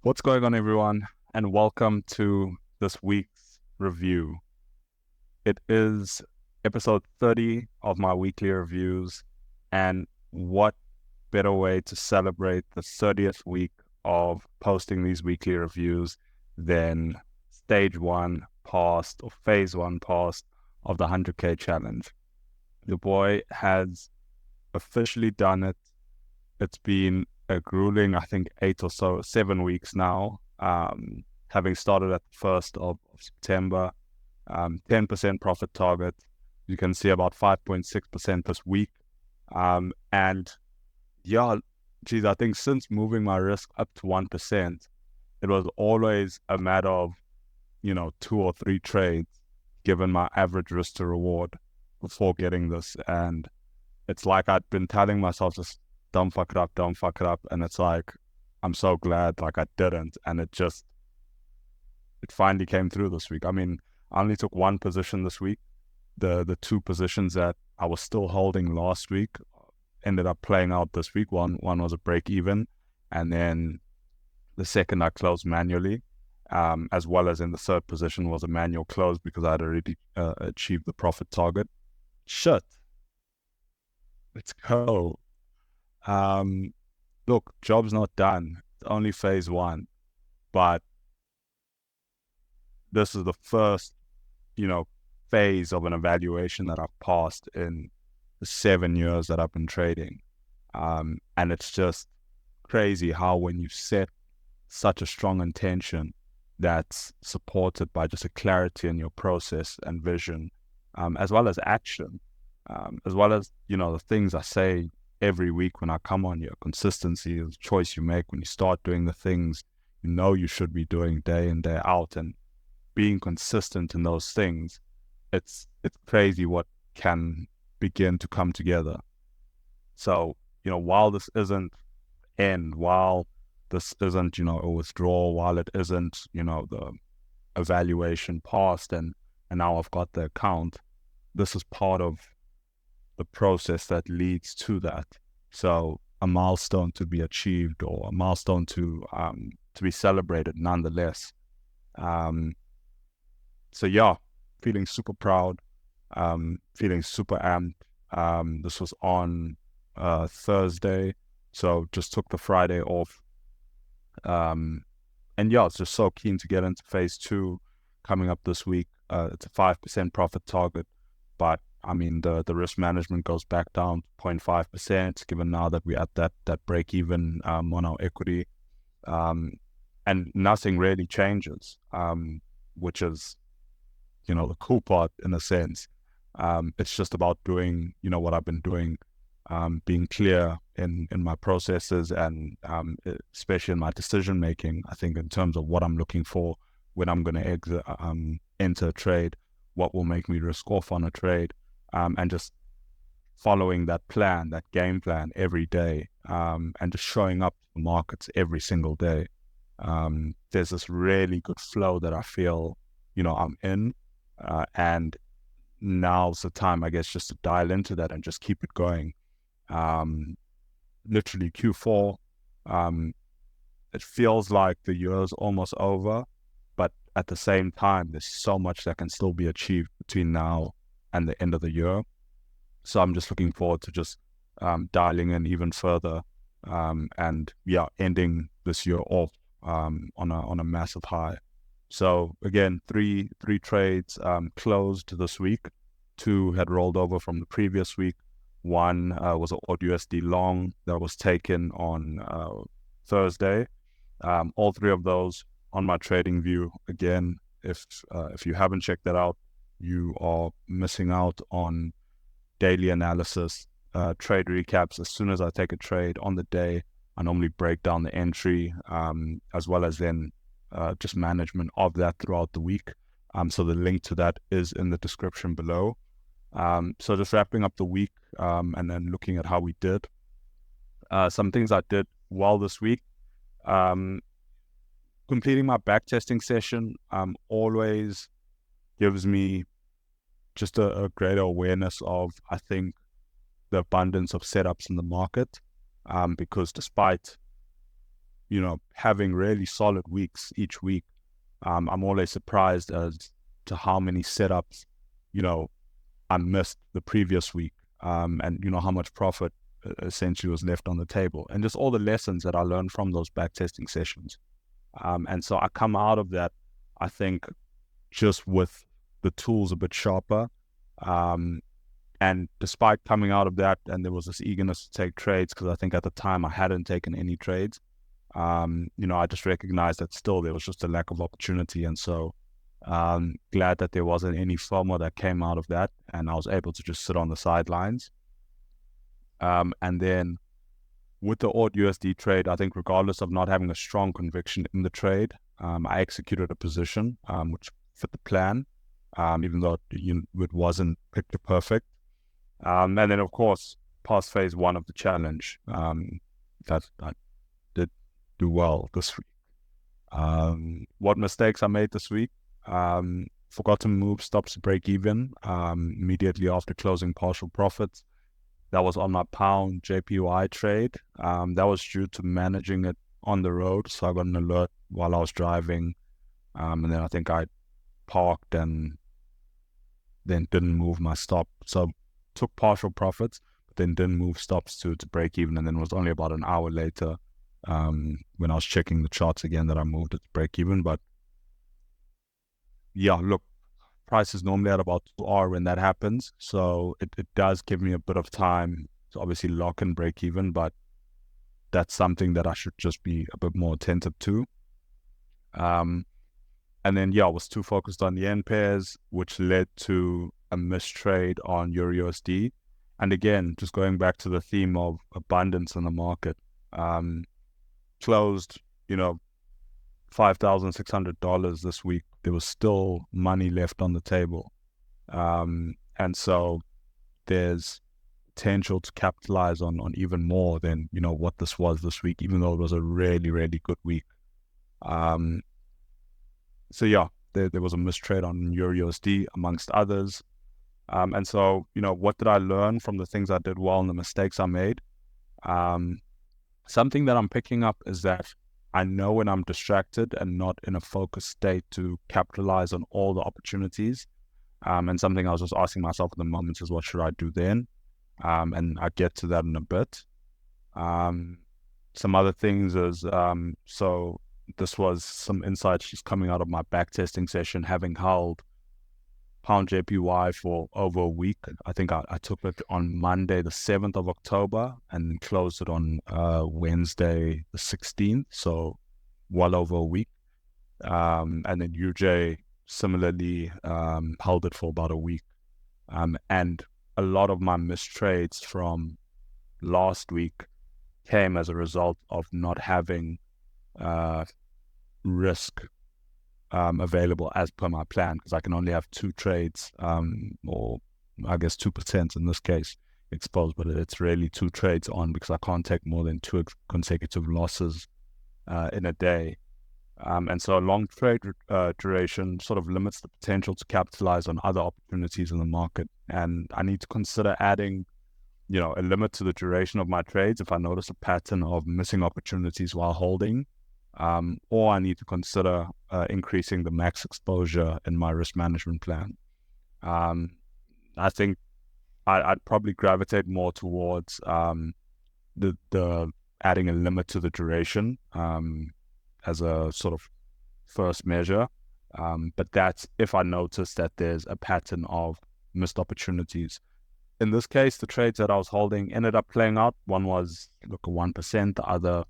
What's going on, everyone, and welcome to this week's review. It is episode 30 of my weekly reviews, and what better way to celebrate the 30th week of posting these weekly reviews than stage one passed or phase one passed of the 100K challenge. The boy has officially done it. It's been a grueling, I think, 7 weeks now. Having started at the 1st of September, 10% profit target. You can see about 5.6% this week. And yeah, geez, I think since moving my risk up to 1%, it was always a matter of, 2 or 3 trades, given my average risk to reward before getting this. And it's like I'd been telling myself, just don't fuck it up, don't fuck it up. And it's like, I'm so glad like I didn't. And it finally came through this week. I mean, I only took one position this week. The two positions that I was still holding last week ended up playing out this week. One was a break even. And then the second I closed manually, as well as in the third position was a manual close because I'd already achieved the profit target. Shit. Let's go. Look, job's not done. It's only phase one, but this is the first, phase of an evaluation that I've passed in the 7 years that I've been trading. And it's just crazy how when you set such a strong intention that's supported by just a clarity in your process and vision, as well as action, as well as, the things I say every week when I come on here. Consistency is a choice you make when you start doing the things you should be doing day in, day out, and being consistent in those things. It's crazy what can begin to come together. So, while this isn't end, while this isn't, a withdrawal, while it isn't, the evaluation passed and now I've got the account, this is part of the process that leads to that. So a milestone to be achieved, or a milestone to be celebrated nonetheless. So yeah, feeling super proud, feeling super amped. This was on Thursday, so just took the Friday off. And yeah, it's just so keen to get into phase two coming up this week. It's a 5% profit target, but I mean, the risk management goes back down to 0.5%, given now that we're at that break even on our equity. And nothing really changes, which is, the cool part in a sense. It's just about doing, what I've been doing, being clear in my processes and especially in my decision making. I think in terms of what I'm looking for when I'm going to enter a trade, what will make me risk off on a trade, and just following that plan, that game plan every day, and just showing up to the markets every single day. There's this really good flow that I feel, I'm in, and now's the time, I guess, just to dial into that and just keep it going. Literally Q4, it feels like the year is almost over, but at the same time, there's so much that can still be achieved between now and the end of the year. So I'm just looking forward to just dialing in even further, and yeah, ending this year off on a massive high. So again, three trades closed this week. 2 had rolled over from the previous week. One was an AUD/USD long that was taken on Thursday. All 3 of those on my trading view. Again, if you haven't checked that out, you are missing out on daily analysis, trade recaps. As soon as I take a trade on the day, I normally break down the entry, as well as then just management of that throughout the week. So the link to that is in the description below. So just wrapping up the week, and then looking at how we did. Some things I did well this week. Completing my backtesting session always gives me just a greater awareness of, I think, the abundance of setups in the market, because despite having really solid weeks each week, I'm always surprised as to how many setups, I missed the previous week, and how much profit essentially was left on the table, and just all the lessons that I learned from those backtesting sessions. And so I come out of that, I think, just with the tools a bit sharper. And despite coming out of that, and there was this eagerness to take trades, because I think at the time I hadn't taken any trades, I just recognized that still there was just a lack of opportunity. And so glad that there wasn't any FOMO that came out of that, and I was able to just sit on the sidelines. And then with the AUD USD trade, I think regardless of not having a strong conviction in the trade, I executed a position which fit the plan, even though it wasn't picture perfect. And then, of course, past phase one of the challenge, that I did do well this week. What mistakes I made this week? Forgot to move stops to break even immediately after closing partial profits. That was on my pound JPY trade. That was due to managing it on the road. So I got an alert while I was driving. And then I think I parked and then didn't move my stop. So took partial profits, but then didn't move stops to break even. And then it was only about an hour later when I was checking the charts again that I moved it to break even. But yeah, look, price is normally at about 2R when that happens. So it does give me a bit of time to obviously lock and break even, but that's something that I should just be a bit more attentive to. And then, I was too focused on the end pairs, which led to a mistrade on Euro USD. And again, just going back to the theme of abundance in the market, closed, $5,600 this week. There was still money left on the table. And so there's potential to capitalize on even more than, what this was this week, even though it was a really, really good week. So there was a mistrade on Euro USD amongst others. And so, what did I learn from the things I did well and the mistakes I made? Something that I'm picking up is that I know when I'm distracted and not in a focused state to capitalize on all the opportunities. And something I was just asking myself at the moment is, what should I do then? And I get to that in a bit. Some other things is, so this was some insights just coming out of my backtesting session, having held pound JPY for over a week. I think I took it on Monday, the 7th of October, and closed it on Wednesday, the 16th. So well over a week. And then UJ similarly held it for about a week. And a lot of my mistrades from last week came as a result of not having risk available as per my plan, because I can only have 2 trades, or I guess 2% in this case exposed, but it's really 2 trades on, because I can't take more than 2 consecutive losses in a day. And so a long trade duration sort of limits the potential to capitalize on other opportunities in the market. And I need to consider adding, a limit to the duration of my trades if I notice a pattern of missing opportunities while holding. Or I need to consider increasing the max exposure in my risk management plan. I think I'd probably gravitate more towards the adding a limit to the duration as a sort of first measure. But that's if I notice that there's a pattern of missed opportunities. In this case, the trades that I was holding ended up playing out. One was a 1%, the other,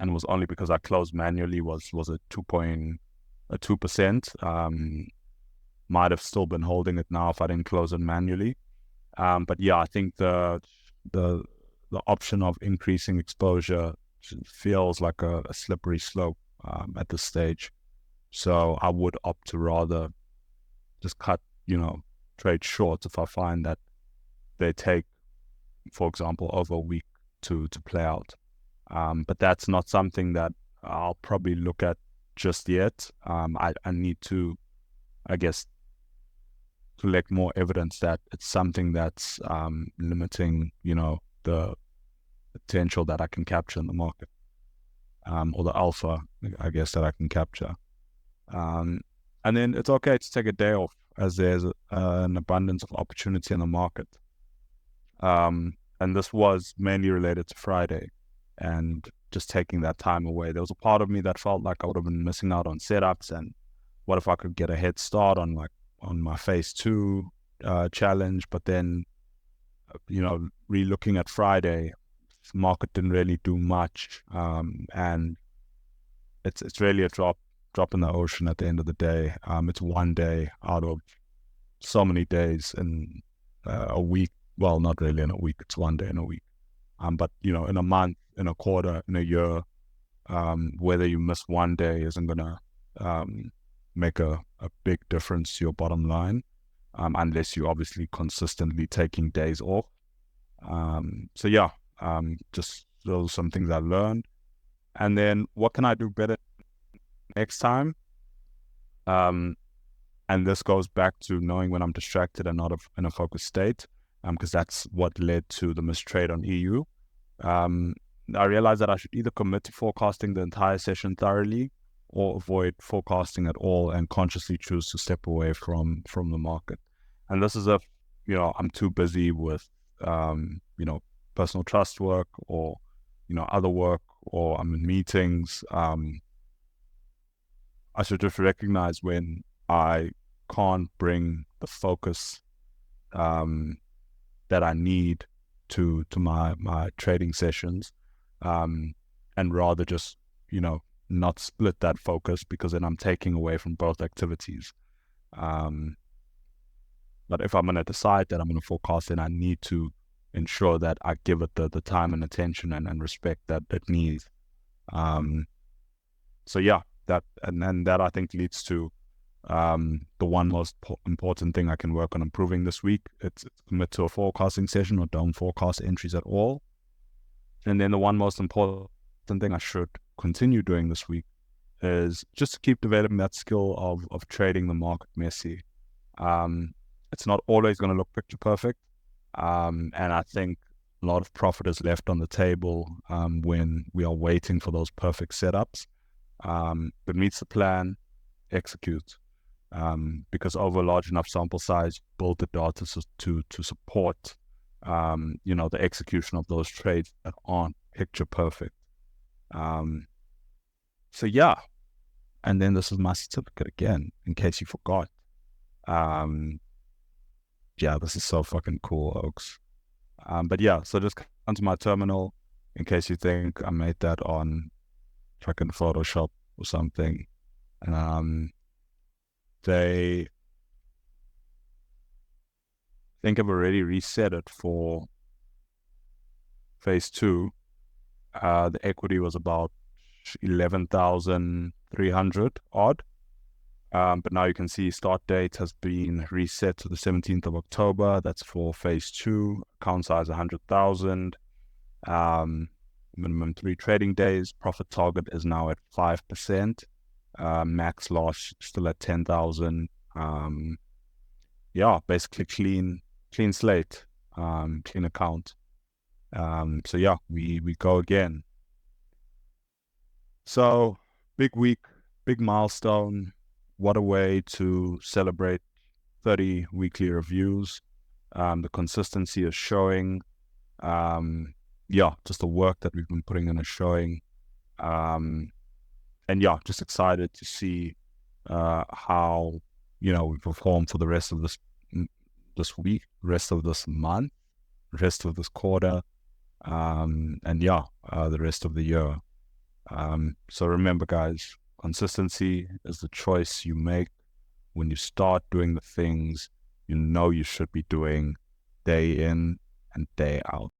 and it was only because I closed manually, was a 2%. Might have still been holding it now if I didn't close it manually. But I think the option of increasing exposure feels like a slippery slope at this stage. So I would opt to rather just cut, trade short if I find that they take, for example, over a week to play out. But that's not something that I'll probably look at just yet. I need to, I guess, collect more evidence that it's something that's limiting, the potential that I can capture in the market. or the alpha, I guess, that I can capture. And then it's okay to take a day off as there's an abundance of opportunity in the market. And this was mainly related to Friday and just taking that time away. There was a part of me that felt like I would have been missing out on setups, and what if I could get a head start on my phase 2 challenge. But then, re-looking at Friday, the market didn't really do much, and it's really a drop in the ocean at the end of the day. It's one day out of so many days in a week. Well, not really in a week. It's one day in a week. But in a month, in a quarter, in a year, whether you miss one day isn't gonna make a big difference to your bottom line, unless you're obviously consistently taking days off. So yeah, just those are some things I learned. And then what can I do better next time? And this goes back to knowing when I'm distracted and not in a focused state, because that's what led to the mistrade on EU. I realized that I should either commit to forecasting the entire session thoroughly or avoid forecasting at all and consciously choose to step away from the market. And this is if, I'm too busy with, personal trust work or, other work, or I'm in meetings. I should just recognize when I can't bring the focus that I need to my trading sessions, and rather just not split that focus, because then I'm taking away from both activities. But if I'm going to decide that I'm going to forecast, then I need to ensure that I give it the time and attention and respect that it needs. So yeah, that I think leads to the one most important thing I can work on improving this week. It's commit to a forecasting session or don't forecast entries at all. And then the one most important thing I should continue doing this week is just to keep developing that skill of trading the market messy. It's not always going to look picture perfect. And I think a lot of profit is left on the table when we are waiting for those perfect setups. But meets the plan, execute. Because over a large enough sample size, build the data to support, the execution of those trades that aren't picture perfect. So yeah, and then this is my certificate again, in case you forgot. Yeah, this is so fucking cool, Oaks. But yeah, so just come to my terminal in case you think I made that on fucking Photoshop or something. They think I've already reset it for phase 2. The equity was about 11,300 odd. But now you can see start date has been reset to the 17th of October. That's for phase 2. Account size 100,000. Minimum 3 trading days. Profit target is now at 5%. Max loss still at 10,000. Yeah, basically clean slate, clean account. So yeah, we go again. So big week, big milestone. What a way to celebrate 30 weekly reviews. The consistency is showing. Yeah, just the work that we've been putting in is showing. And yeah, just excited to see how we perform for the rest of this week, rest of this month, rest of this quarter, and yeah, the rest of the year. So remember, guys, consistency is the choice you make when you start doing the things you should be doing day in and day out.